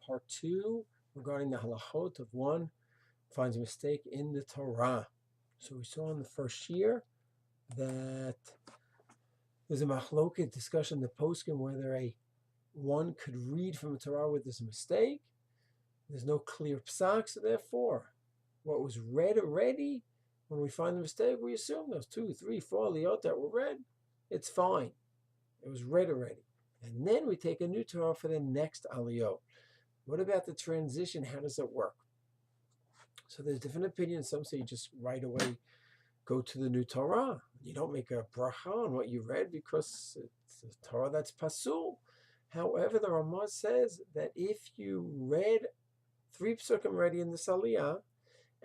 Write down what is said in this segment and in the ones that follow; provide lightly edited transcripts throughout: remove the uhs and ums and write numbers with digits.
Part 2 regarding the halachot of one finds a mistake in the Torah. So we saw in the first year that there's a machloket discussion in the poskim whether one could read from a Torah where there's a mistake. There's no clear psak, so therefore, what was read already, when we find the mistake, we assume those 2, 3, 4 aliyot that were read, it's fine. It was read already. And then we take a new Torah for the next aliyot. What about the transition? How does it work? So there's different opinions. Some say you just right away go to the new Torah. You don't make a bracha on what you read because it's a Torah that's pasul. However, the Ramah says that if you read 3 psukim already in the Aliyah,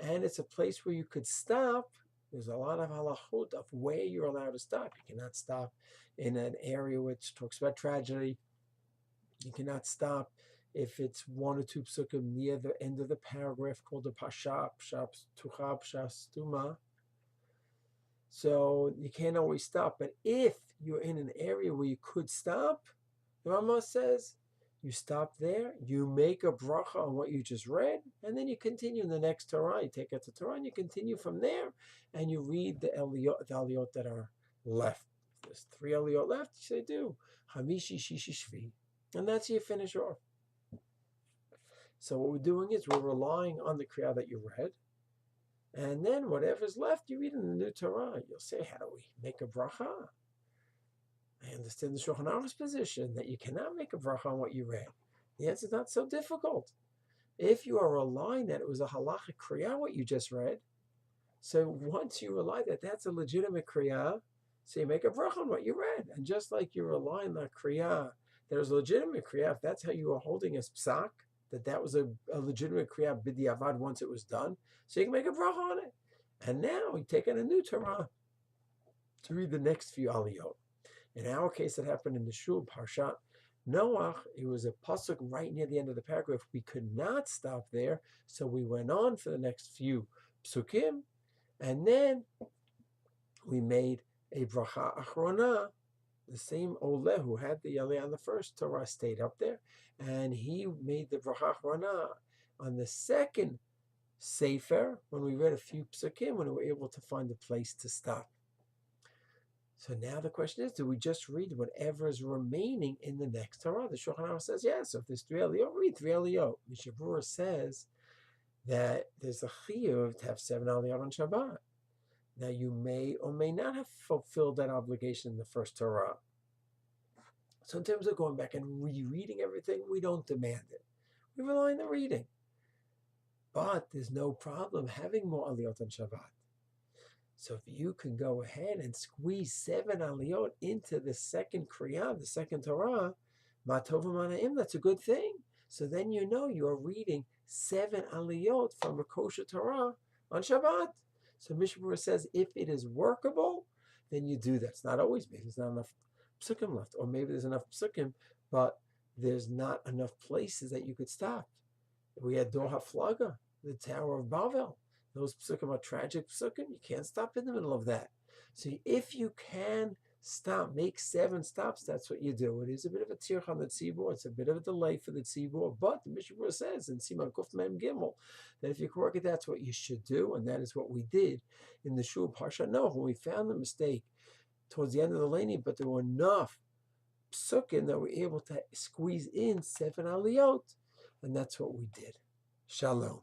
and it's a place where you could stop, there's a lot of halachot of where you're allowed to stop. You cannot stop in an area which talks about tragedy. You cannot stop if it's 1 or 2 psukim near the end of the paragraph called the pasha, tucha, stuma. So you can't always stop. But if you're in an area where you could stop, the Rama says, you stop there, you make a bracha on what you just read, and then you continue in the next Torah. You take out the Torah and you continue from there, and you read the aliyot that are left. If there's 3 aliyot left, you say do Hamishi Shishi Shvi. And that's how you finish off. So what we're doing is we're relying on the Kriat that you read, and then whatever's left, you read in the new Torah. You'll say, how do we make a bracha? I understand the Shulchan Aruch's position that you cannot make a bracha on what you read. The answer is not so difficult. If you are relying that it was a halachic kriya what you just read, so once you rely that that's a legitimate kriya, so you make a bracha on what you read. And just like you rely on the kriya, there's a legitimate kriya, if that's how you are holding a psak, that was a legitimate kriya b'diavad once it was done, so you can make a bracha on it. And now you take in a new Torah to read the next few aliyot. In our case, it happened in the Shul Parshat Noach. It was a pasuk right near the end of the paragraph. We could not stop there, so we went on for the next few psukim, and then we made a bracha achrona. The same Oleh who had the Yaleh on the first Torah stayed up there, and he made the bracha achrona on the second sefer when we read a few psukim, when we were able to find a place to stop. So now the question is, do we just read whatever is remaining in the next Torah? The Shulchan Aruch says, yes. So if there's 3 aliyot, read 3 aliyot. Mishnah Berurah says that there's a chiyuv to have 7 aliyot on Shabbat. Now you may or may not have fulfilled that obligation in the first Torah. So in terms of going back and rereading everything, we don't demand it. We rely on the reading. But there's no problem having more aliyot on Shabbat. So if you can go ahead and squeeze 7 aliyot into the second Kriat, the second Torah, matov manaim, that's a good thing. So then you know you're reading 7 aliyot from a kosher Torah on Shabbat. So Mishnah Berurah says if it is workable, then you do that. It's not always, maybe there's not enough psukim left, or maybe there's enough psukim, but there's not enough places that you could stop. We had Dor HaFlaga, the Tower of Bavel. Those psukim are tragic psukim. You can't stop in the middle of that. So if you can stop, make 7 stops, that's what you do. It is a bit of a tirch on the tzibur. It's a bit of a delay for the tzibur. But the Mishnah Berurah says in Siman Kuf Mem Gimel that if you can work it, that's what you should do. And that is what we did in the Shul Parsha Noach when we found the mistake towards the end of the lane, but there were enough psukim that we were able to squeeze in 7 aliyot. And that's what we did. Shalom.